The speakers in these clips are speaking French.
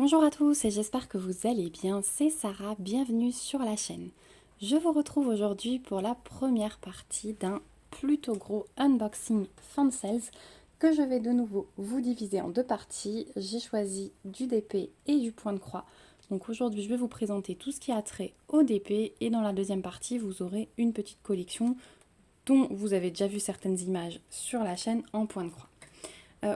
Bonjour à tous et j'espère que vous allez bien, c'est Sarah, bienvenue sur la chaîne. Je vous retrouve aujourd'hui pour la première partie d'un plutôt gros unboxing fan sales que je vais de nouveau vous diviser en deux parties. J'ai choisi du DP et du point de croix. Donc aujourd'hui je vais vous présenter tout ce qui a trait au DP et dans la deuxième partie vous aurez une petite collection dont vous avez déjà vu certaines images sur la chaîne en point de croix.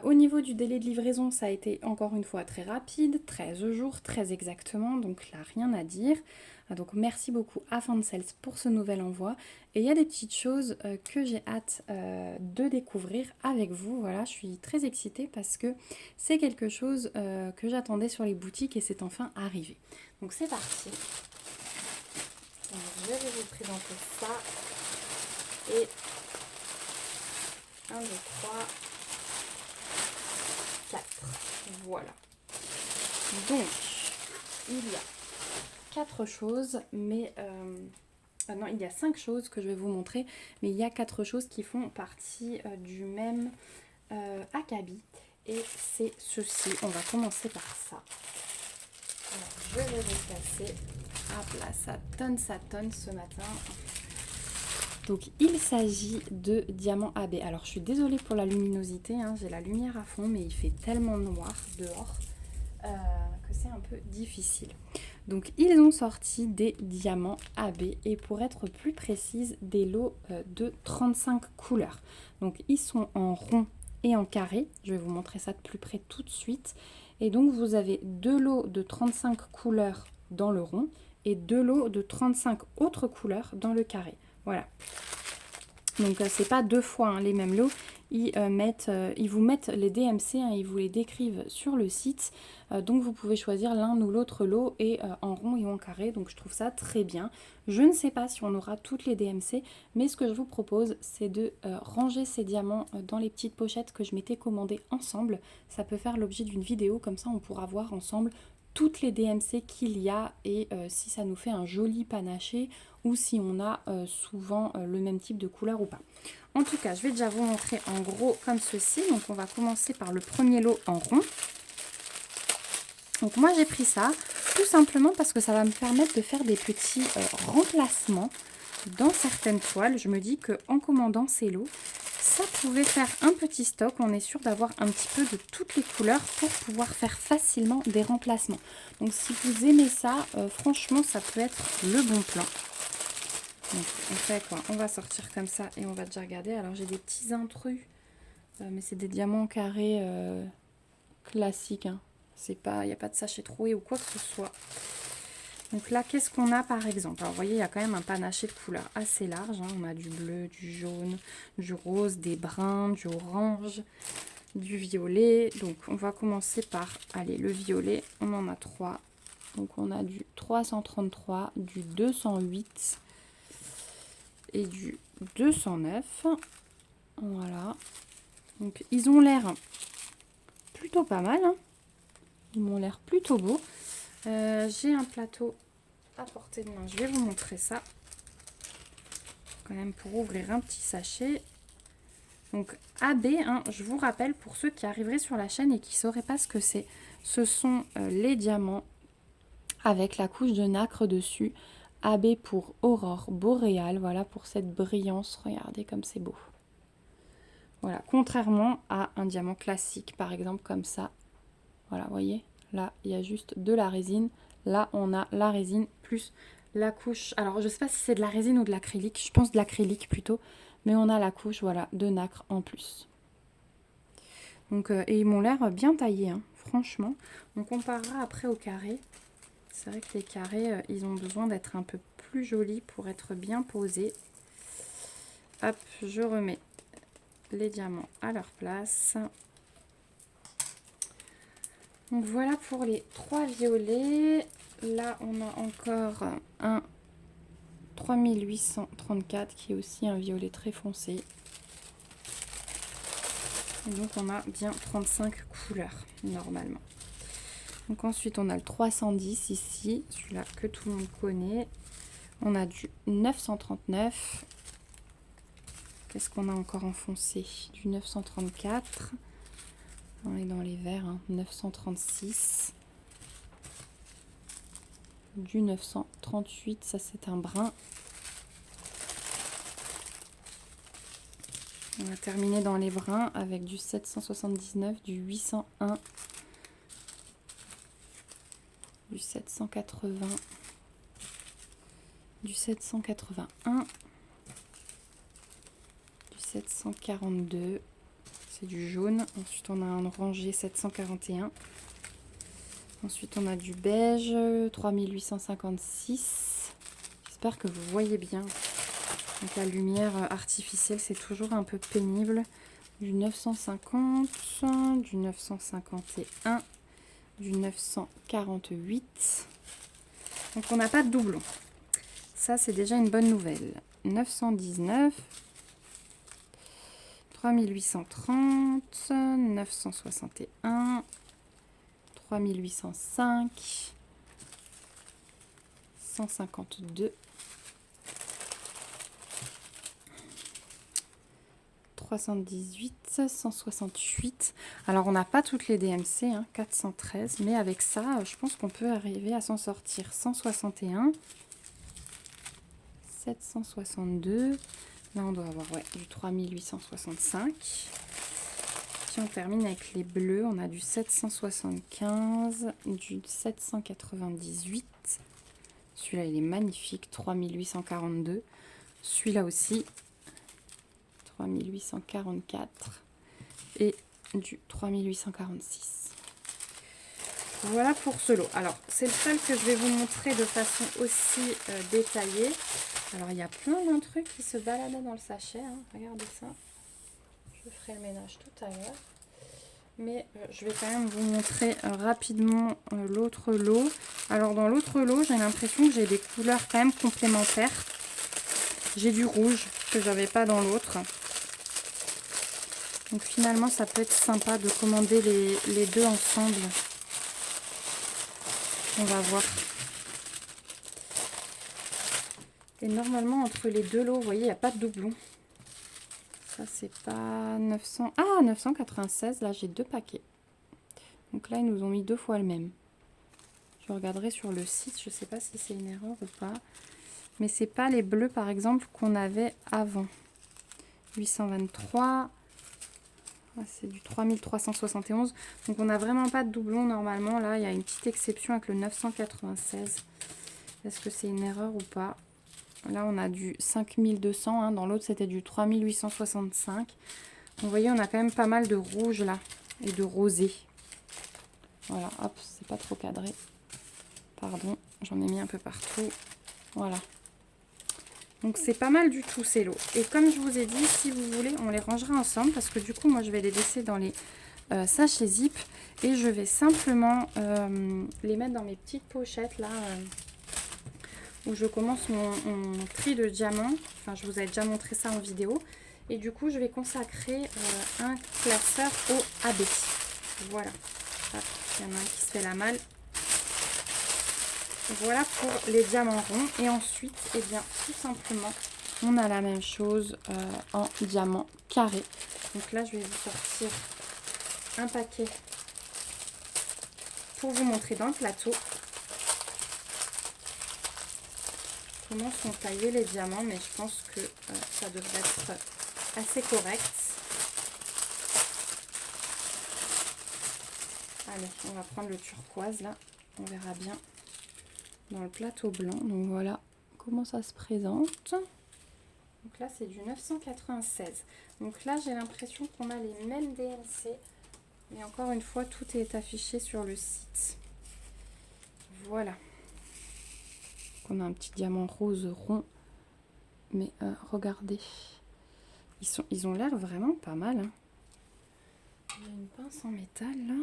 Au niveau du délai de livraison, ça a été encore une fois très rapide, 13 jours, très exactement, donc là rien à dire. Donc merci beaucoup à Fansales pour ce nouvel envoi. Et il y a des petites choses que j'ai hâte de découvrir avec vous. Voilà, je suis très excitée parce que c'est quelque chose que j'attendais sur les boutiques et c'est enfin arrivé. Donc c'est parti. Donc, je vais vous présenter ça. Et 1, 2, 3... 4. Voilà. Donc, il y a 4 choses, mais... non, il y a 5 choses que je vais vous montrer, mais il y a 4 choses qui font partie du même acabit. Et c'est ceci. On va commencer par ça. Alors, je vais les placer. Hop là, ça tonne ce matin. Donc il s'agit de diamant AB. Alors je suis désolée pour la luminosité, hein, j'ai la lumière à fond, mais il fait tellement noir dehors que c'est un peu difficile. Donc ils ont sorti des diamants AB et pour être plus précise, des lots de 35 couleurs. Donc ils sont en rond et en carré. Je vais vous montrer ça de plus près tout de suite. Et donc vous avez 2 lots de 35 couleurs dans le rond et 2 lots de 35 autres couleurs dans le carré. Voilà. Donc c'est pas deux fois hein, les mêmes lots. Ils vous mettent les DMC, hein, ils vous les décrivent sur le site. Donc vous pouvez choisir l'un ou l'autre lot et en rond et en carré. Donc je trouve ça très bien. Je ne sais pas si on aura toutes les DMC, mais ce que je vous propose, c'est de ranger ces diamants dans les petites pochettes que je m'étais commandées ensemble. Ça peut faire l'objet d'une vidéo, comme ça on pourra voir ensemble toutes les DMC qu'il y a et si ça nous fait un joli panaché ou si on a souvent le même type de couleur ou pas. En tout cas, je vais déjà vous montrer en gros comme ceci. Donc on va commencer par le premier lot en rond. Donc moi j'ai pris ça tout simplement parce que ça va me permettre de faire des petits remplacements dans certaines toiles. Je me dis qu'en commandant ces lots, ça pouvait faire un petit stock. On est sûr d'avoir un petit peu de toutes les couleurs pour pouvoir faire facilement des remplacements. Donc si vous aimez ça, franchement ça peut être le bon plan. Donc on fait quoi? On va sortir comme ça et on va déjà regarder. Alors j'ai des petits intrus, mais c'est des diamants carrés classiques. Hein. C'est pas, il n'y a pas de sachet troué ou quoi que ce soit. Donc là, qu'est-ce qu'on a par exemple? Alors vous voyez, il y a quand même un panaché de couleurs assez large. Hein. On a du bleu, du jaune, du rose, des bruns, du orange, du violet. Donc on va commencer par, allez, le violet. On en a 3. Donc on a du 333, du 208 et du 209. Voilà. Donc ils ont l'air plutôt pas mal. Hein. Ils m'ont l'air plutôt beaux. J'ai un plateau à portée de main. Je vais vous montrer ça. Quand même pour ouvrir un petit sachet. Donc AB, hein, je vous rappelle pour ceux qui arriveraient sur la chaîne et qui ne sauraient pas ce que c'est. Ce sont les diamants avec la couche de nacre dessus. AB pour aurore boréale. Voilà pour cette brillance. Regardez comme c'est beau. Voilà, contrairement à un diamant classique, par exemple comme ça. Voilà, vous voyez, là, il y a juste de la résine. Là, on a la résine plus la couche. Alors, je ne sais pas si c'est de la résine ou de l'acrylique. Je pense de l'acrylique plutôt. Mais on a la couche, voilà, de nacre en plus. Donc, et ils m'ont l'air bien taillés, hein, franchement. On comparera après au carré. C'est vrai que les carrés, ils ont besoin d'être un peu plus jolis pour être bien posés. Hop, je remets les diamants à leur place. Donc voilà pour les 3 violets. Là on a encore un 3834 qui est aussi un violet très foncé. Et donc on a bien 35 couleurs normalement. Donc ensuite on a le 310 ici, celui-là que tout le monde connaît. On a du 939. Qu'est-ce qu'on a encore en foncé? Du 934. On est dans les verts, hein. 936. du 938, ça c'est un brun. On va terminer dans les bruns avec du 779, du 801, du 780, du 781, du 742, c'est du jaune. Ensuite on a un orangé 741. Ensuite on a du beige 3856. J'espère que vous voyez bien. Donc la lumière artificielle c'est toujours un peu pénible. Du 950, du 951, du 948. Donc on n'a pas de doublon. Ça c'est déjà une bonne nouvelle. 919, 3830, 961, 3805, 152, 318, 168. Alors on n'a pas toutes les DMC, hein, 413, mais avec ça, je pense qu'on peut arriver à s'en sortir. 161, 762. Là on doit avoir du 3865. Puis on termine avec les bleus. On a du 775, du 798. Celui-là il est magnifique, 3842. Celui-là aussi 3844 et du 3846. Voilà pour ce lot. Alors c'est le seul que je vais vous montrer de façon aussi détaillée. Alors il y a plein d'un trucs qui se baladaient dans le sachet, hein. Regardez ça. Je ferai le ménage tout à l'heure. Mais je vais quand même vous montrer rapidement l'autre lot. Alors dans l'autre lot, j'ai l'impression que j'ai des couleurs quand même complémentaires. J'ai du rouge que j'avais pas dans l'autre. Donc finalement, ça peut être sympa de commander les deux ensemble. On va voir. Et normalement, entre les deux lots, vous voyez, il n'y a pas de doublon. Ça, c'est pas 900... Ah, 996, là, j'ai deux paquets. Donc là, ils nous ont mis deux fois le même. Je regarderai sur le site, je ne sais pas si c'est une erreur ou pas. Mais c'est pas les bleus, par exemple, qu'on avait avant. 823... C'est du 3371. Donc on n'a vraiment pas de doublon normalement. Là, il y a une petite exception avec le 996. Est-ce que c'est une erreur ou pas? Là, on a du 5200. Hein. Dans l'autre, c'était du 3865. Donc, vous voyez, on a quand même pas mal de rouge là. Et de rosé. Voilà, hop, c'est pas trop cadré. Pardon, j'en ai mis un peu partout. Voilà. Donc c'est pas mal du tout ces lots. Et comme je vous ai dit, si vous voulez, on les rangera ensemble. Parce que du coup, moi, je vais les laisser dans les sachets zip. Et je vais simplement les mettre dans mes petites pochettes là. Où je commence mon tri de diamants. Enfin, je vous avais déjà montré ça en vidéo. Et du coup, je vais consacrer un classeur au AB. Voilà. Hop, il y en a un qui se fait la malle. Voilà pour les diamants ronds. Et ensuite, eh bien, tout simplement, on a la même chose en diamant carré. Donc là, je vais vous sortir un paquet pour vous montrer dans le plateau comment sont taillés les diamants. Mais je pense que ça devrait être assez correct. Allez, on va prendre le turquoise là. On verra bien dans le plateau blanc. Donc voilà comment ça se présente. Donc là c'est du 996. Donc là j'ai l'impression qu'on a les mêmes DMC. Mais encore une fois tout est affiché sur le site. Voilà. Donc on a un petit diamant rose rond. Mais regardez. Ils ont l'air vraiment pas mal. Hein. Il y a une pince en métal là.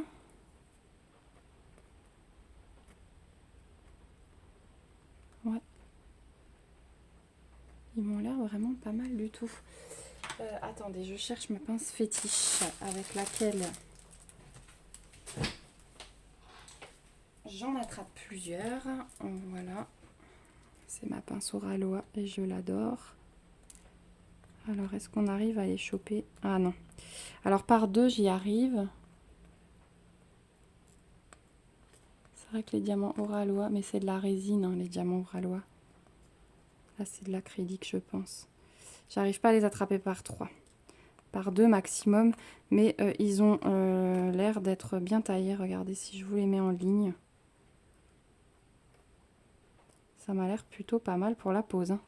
Ouais. Ils m'ont l'air vraiment pas mal du tout. Attendez, je cherche ma pince fétiche avec laquelle j'en attrape plusieurs. Voilà. C'est ma pince Oraloa et je l'adore. Alors, est-ce qu'on arrive à les choper? Ah non. Alors, par deux, j'y arrive. Ça vrai que les diamants Oralois, mais c'est de la résine, hein, les diamants Oralois. Là, c'est de l'acrylique, je pense. J'arrive pas à les attraper par 3. Par 2 maximum. Mais ils ont l'air d'être bien taillés. Regardez si je vous les mets en ligne. Ça m'a l'air plutôt pas mal pour la pose. Hein.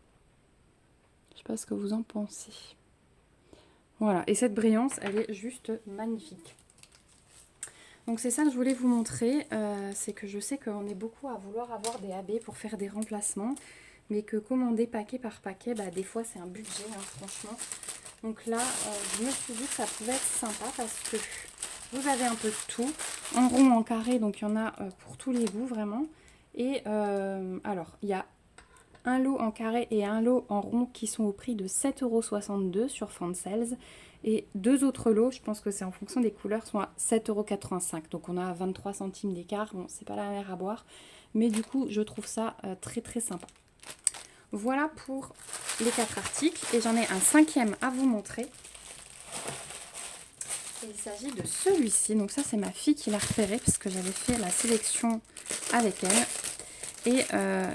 Je sais pas ce que vous en pensez. Voilà. Et cette brillance, elle est juste magnifique. Donc c'est ça que je voulais vous montrer. C'est que je sais qu'on est beaucoup à vouloir avoir des AB pour faire des remplacements. Mais que commander paquet par paquet, bah, des fois c'est un budget, hein, franchement. Donc là, je me suis dit que ça pouvait être sympa parce que vous avez un peu de tout. En rond, en carré, donc il y en a pour tous les goûts vraiment. Et alors, il y a un lot en carré et un lot en rond qui sont au prix de 7,62 € sur Fansales. Et 2 autres lots, je pense que c'est en fonction des couleurs, sont à 7,85 €. Donc on a 23 centimes d'écart. Bon, c'est pas la mer à boire. Mais du coup, je trouve ça très très sympa. Voilà pour les 4 articles. Et j'en ai un 5e à vous montrer. Et il s'agit de celui-ci. Donc ça, c'est ma fille qui l'a repéré parce que j'avais fait la sélection avec elle. Et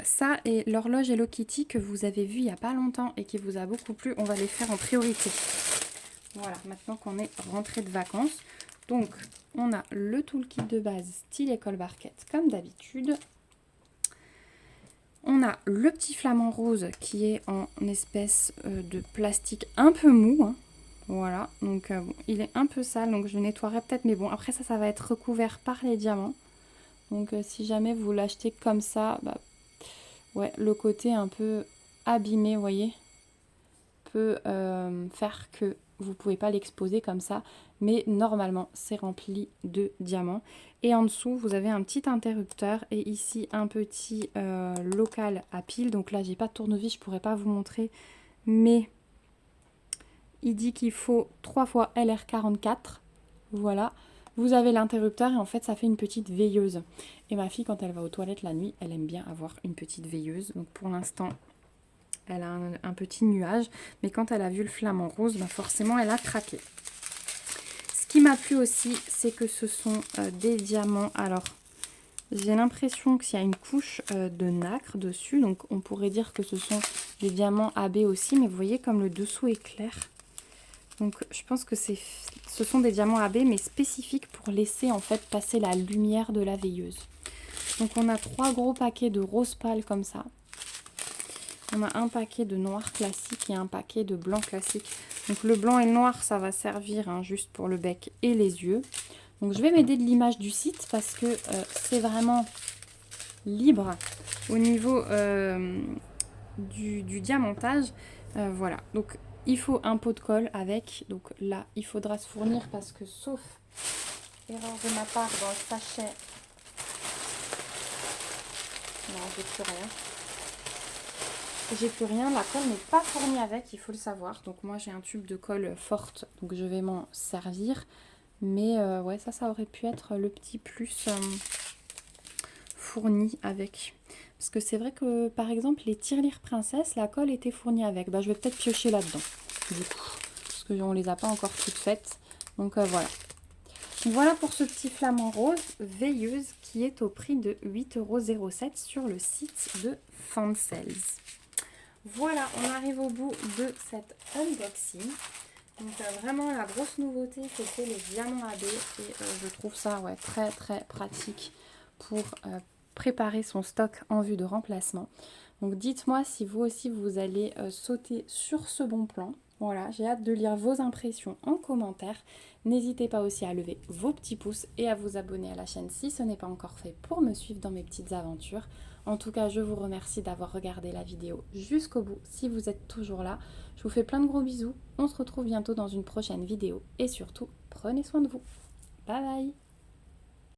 ça et l'horloge Hello Kitty que vous avez vu il n'y a pas longtemps et qui vous a beaucoup plu, on va les faire en priorité. Voilà, maintenant qu'on est rentré de vacances. Donc, on a le toolkit de base style école barquette comme d'habitude. On a le petit flamant rose qui est en espèce de plastique un peu mou. Hein. Voilà, donc bon, il est un peu sale, donc je le nettoierai peut-être. Mais bon, après ça va être recouvert par les diamants. Donc si jamais vous l'achetez comme ça, bah, ouais, le côté un peu abîmé, vous voyez, peut faire que vous ne pouvez pas l'exposer comme ça. Mais normalement, c'est rempli de diamants. Et en dessous, vous avez un petit interrupteur et ici un petit local à pile. Donc là, j'ai pas de tournevis, je pourrais pas vous montrer. Mais il dit qu'il faut 3 fois LR44. Voilà. Vous avez l'interrupteur et en fait, ça fait une petite veilleuse. Et ma fille, quand elle va aux toilettes la nuit, elle aime bien avoir une petite veilleuse. Donc pour l'instant, elle a un petit nuage. Mais quand elle a vu le flamant rose, bah forcément, elle a craqué. Ce qui m'a plu aussi, c'est que ce sont des diamants. Alors, j'ai l'impression qu'il y a une couche de nacre dessus. Donc, on pourrait dire que ce sont des diamants AB aussi. Mais vous voyez comme le dessous est clair. Donc, je pense que ce sont des diamants AB, mais spécifiques pour laisser en fait passer la lumière de la veilleuse. Donc, on a 3 gros paquets de rose pâle comme ça. On a un paquet de noir classique et un paquet de blanc classique. Donc le blanc et le noir, ça va servir hein, juste pour le bec et les yeux. Donc je vais m'aider de l'image du site parce que c'est vraiment libre au niveau du diamantage. Voilà, donc il faut un pot de colle avec. Donc là, il faudra se fournir parce que sauf erreur de ma part dans le sachet, non, j'ai plus rien. J'ai plus rien, la colle n'est pas fournie avec, il faut le savoir. Donc moi j'ai un tube de colle forte, donc je vais m'en servir. Mais ouais, ça aurait pu être le petit plus fourni avec. Parce que c'est vrai que par exemple les tirelires princesse, la colle était fournie avec. Bah je vais peut-être piocher là-dedans, du coup. Parce qu'on les a pas encore toutes faites. Donc voilà. Voilà pour ce petit flamant rose veilleuse qui est au prix de 8,07 € sur le site de Fansales. Voilà, on arrive au bout de cet unboxing. Donc vraiment la grosse nouveauté c'était les diamants AB et je trouve ça ouais, très très pratique pour préparer son stock en vue de remplacement. Donc dites-moi si vous aussi vous allez sauter sur ce bon plan. Voilà, j'ai hâte de lire vos impressions en commentaire. N'hésitez pas aussi à lever vos petits pouces et à vous abonner à la chaîne si ce n'est pas encore fait pour me suivre dans mes petites aventures. En tout cas, je vous remercie d'avoir regardé la vidéo jusqu'au bout. Si vous êtes toujours là, je vous fais plein de gros bisous. On se retrouve bientôt dans une prochaine vidéo. Et surtout, prenez soin de vous. Bye bye!